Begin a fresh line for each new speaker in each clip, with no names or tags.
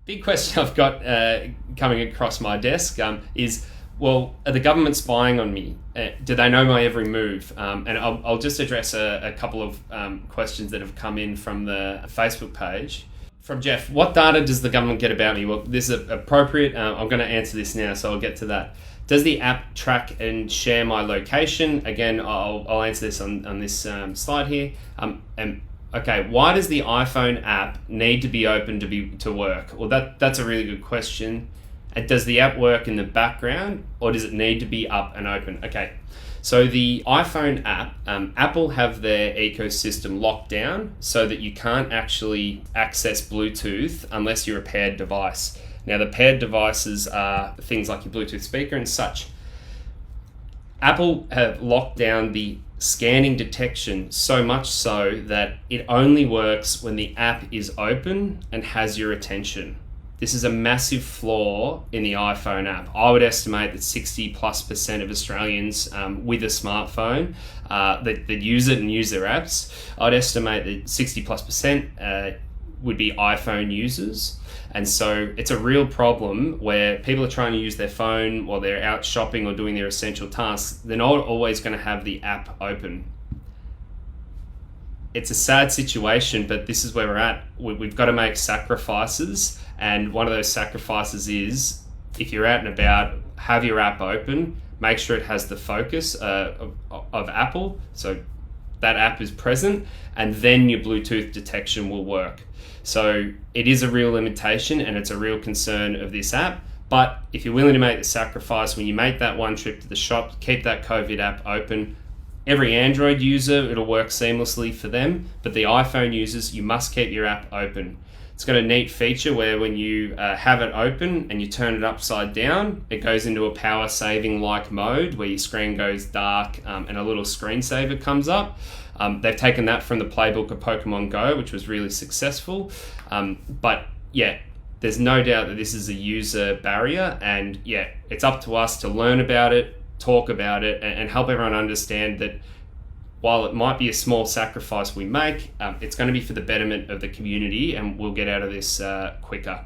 Big question I've got coming across my desk is, well, are the government spying on me? Do they know my every move? And I'll just address a couple of questions that have come in from the Facebook page. From Jeff, what data does the government get about me? Well, this is appropriate. I'm going to answer this now, so I'll get to that. Does the app track and share my location? Again, I'll answer this on this slide here. Okay, why does the iPhone app need to be open to work? Well, that's a really good question. And does the app work in the background, or does it need to be up and open? Okay, so the iPhone app, Apple have their ecosystem locked down so that you can't actually access Bluetooth unless you're a paired device. Now, the paired devices are things like your Bluetooth speaker and such. Apple have locked down the scanning detection so much so that it only works when the app is open and has your attention. This is a massive flaw in the iPhone app. I would estimate that 60+% of Australians with a smartphone that use it and use their apps, I'd estimate that 60+% would be iPhone users. And so it's a real problem where people are trying to use their phone while they're out shopping or doing their essential tasks. They're not always going to have the app open. It's a sad situation, but this is where we're at. We've got to make sacrifices. And one of those sacrifices is, if you're out and about, have your app open, make sure it has the focus of Apple, so that app is present, and then your Bluetooth detection will work. So it is a real limitation and it's a real concern of this app. But if you're willing to make the sacrifice, when you make that one trip to the shop, keep that COVID app open. Every Android user, it'll work seamlessly for them, but the iPhone users, you must keep your app open. It's got a neat feature where when you have it open and you turn it upside down, it goes into a power saving like mode where your screen goes dark and a little screensaver comes up. They've taken that from the playbook of Pokemon Go, which was really successful. But yeah, there's no doubt that this is a user barrier, and yeah, it's up to us to learn about it, talk about it, and help everyone understand that while it might be a small sacrifice we make, it's going to be for the betterment of the community, and we'll get out of this quicker.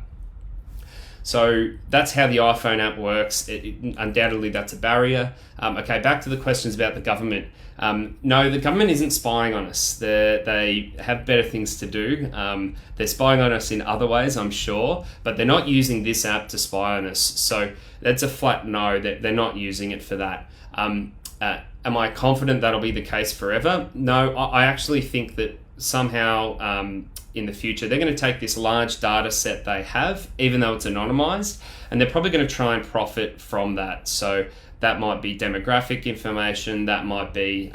So that's how the iPhone app works. Undoubtedly, that's a barrier. Okay, back to the questions about the government. No, the government isn't spying on us. They have better things to do. They're spying on us in other ways, I'm sure, but they're not using this app to spy on us. So that's a flat no, that they're not using it for that. Am I confident that'll be the case forever? No, I actually think that somehow in the future, they're going to take this large data set they have, even though it's anonymized, and they're probably going to try and profit from that. So that might be demographic information, that might be,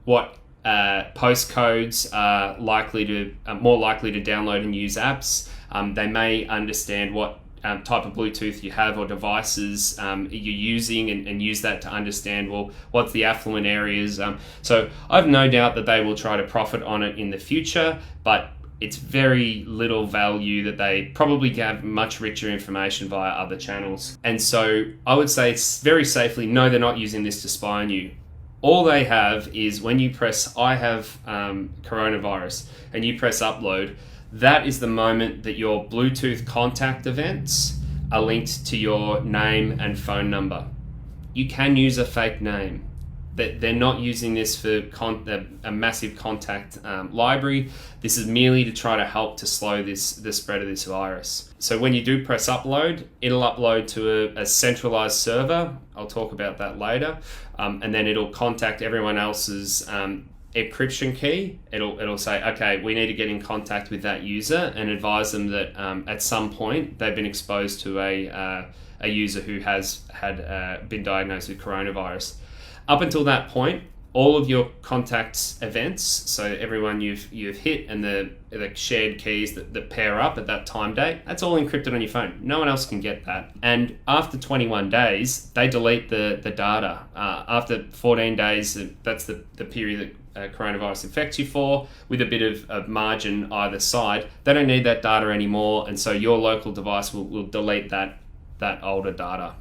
what postcodes are more likely to download and use apps. They may understand what type of Bluetooth you have or devices you're using, and use that to understand, well, what's the affluent areas. So I have no doubt that they will try to profit on it in the future, but it's very little value that they probably have much richer information via other channels. And so I would say it's very safely, no, they're not using this to spy on you. All they have is when you press, I have coronavirus, and you press upload, that is the moment that your Bluetooth contact events are linked to your name and phone number. You can use a fake name. They're not using this for a massive contact library. This is merely to try to help to slow the spread of this virus. So when you do press upload, it'll upload to a centralized server. I'll talk about that later. And then it'll contact everyone else's encryption key. It'll say, okay, we need to get in contact with that user and advise them that at some point they've been exposed to a user who has been diagnosed with coronavirus. Up until that point, all of your contacts events, so everyone you've hit and the shared keys that pair up at that time date, that's all encrypted on your phone. No one else can get that. And after 21 days, they delete the data. After 14 days, that's the period that coronavirus infects you for, with a bit of margin either side. They don't need that data anymore, and so your local device will delete that older data.